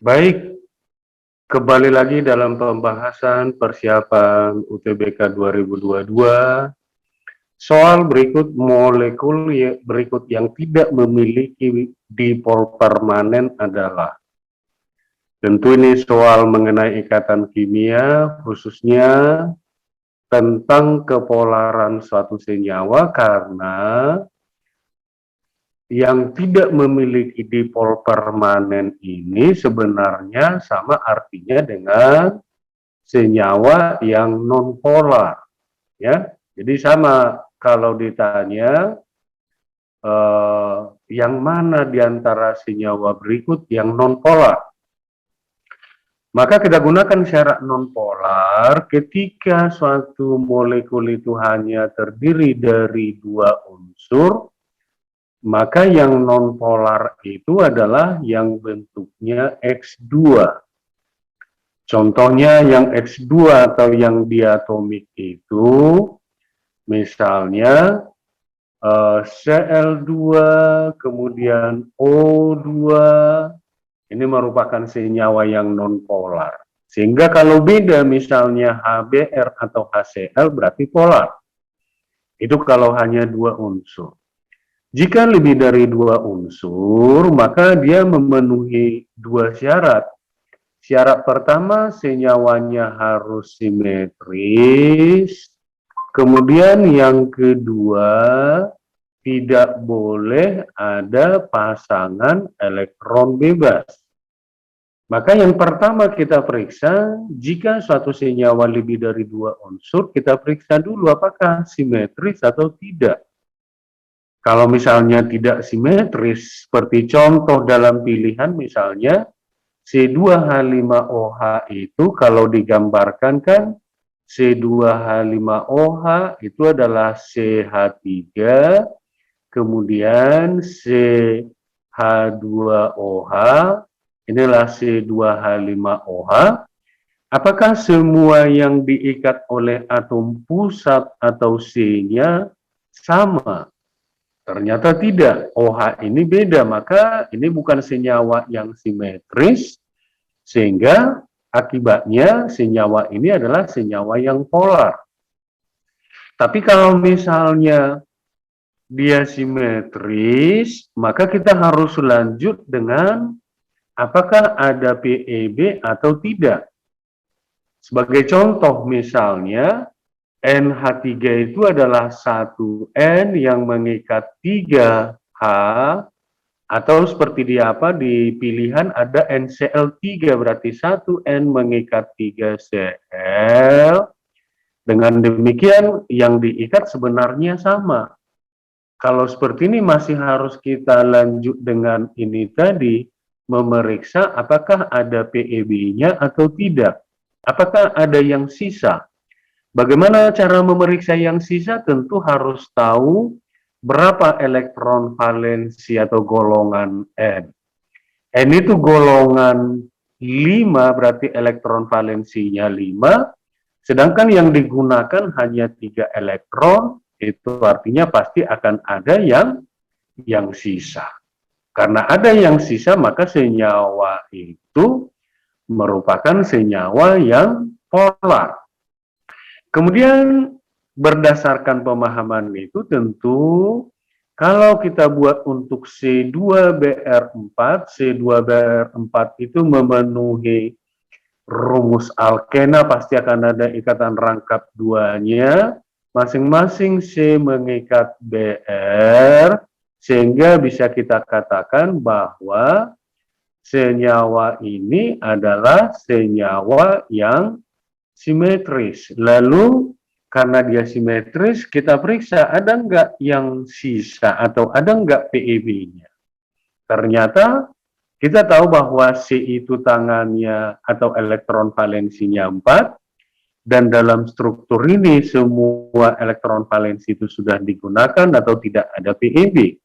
Baik, kembali lagi dalam pembahasan persiapan UTBK 2022. Soal berikut molekul berikut yang tidak memiliki dipol permanen adalah. Tentu ini soal mengenai ikatan kimia, khususnya tentang kepolaran suatu senyawa, karena yang tidak memiliki dipol permanen ini sebenarnya sama artinya dengan senyawa yang nonpolar, ya. Jadi sama kalau ditanya yang mana di antara senyawa berikut yang nonpolar, maka kita gunakan syarat nonpolar ketika suatu molekul itu hanya terdiri dari dua unsur. Maka yang nonpolar itu adalah yang bentuknya X2. Contohnya yang X2 atau yang diatomik itu, misalnya Cl2, kemudian O2, ini merupakan senyawa yang nonpolar. Sehingga kalau beda misalnya HBr atau HCl berarti polar. Itu kalau hanya dua unsur. Jika lebih dari dua unsur, maka dia memenuhi dua syarat. Syarat pertama, senyawanya harus simetris. Kemudian yang kedua, tidak boleh ada pasangan elektron bebas. Maka yang pertama kita periksa, jika suatu senyawa lebih dari dua unsur, kita periksa dulu apakah simetris atau tidak. Kalau misalnya tidak simetris, seperti contoh dalam pilihan misalnya, C2H5OH itu kalau digambarkan kan, C2H5OH itu adalah CH3, kemudian CH2OH, inilah C2H5OH. Apakah semua yang diikat oleh atom pusat atau C-nya sama? Ternyata tidak, OH ini beda, maka ini bukan senyawa yang simetris, sehingga akibatnya senyawa ini adalah senyawa yang polar. Tapi kalau misalnya dia simetris, maka kita harus lanjut dengan apakah ada PEB atau tidak. Sebagai contoh misalnya, NH3 itu adalah satu N yang mengikat 3H, atau seperti di pilihan ada NCl3, berarti satu N mengikat 3Cl. Dengan demikian yang diikat sebenarnya sama. Kalau seperti ini masih harus kita lanjut dengan ini tadi, memeriksa apakah ada PEB-nya atau tidak. Apakah ada yang sisa. Bagaimana cara memeriksa yang sisa? Tentu harus tahu berapa elektron valensi atau golongan N. N itu golongan 5, berarti elektron valensinya 5, sedangkan yang digunakan hanya 3 elektron, itu artinya pasti akan ada yang sisa. Karena ada yang sisa, maka senyawa itu merupakan senyawa yang polar. Kemudian berdasarkan pemahaman itu tentu kalau kita buat untuk C2Br4, C2Br4 itu memenuhi rumus alkena, pasti akan ada ikatan rangkap duanya, masing-masing C mengikat Br, sehingga bisa kita katakan bahwa senyawa ini adalah senyawa yang simetris. Lalu karena dia simetris, kita periksa ada enggak yang sisa atau ada enggak PEB-nya. Ternyata kita tahu bahwa C itu tangannya atau elektron valensinya 4, dan dalam struktur ini semua elektron valensi itu sudah digunakan atau tidak ada PEB.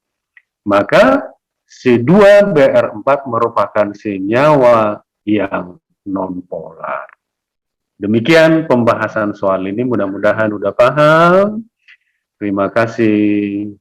Maka C2Br4 merupakan senyawa yang nonpolar. Demikian pembahasan soal ini, mudah-mudahan udah paham. Terima kasih.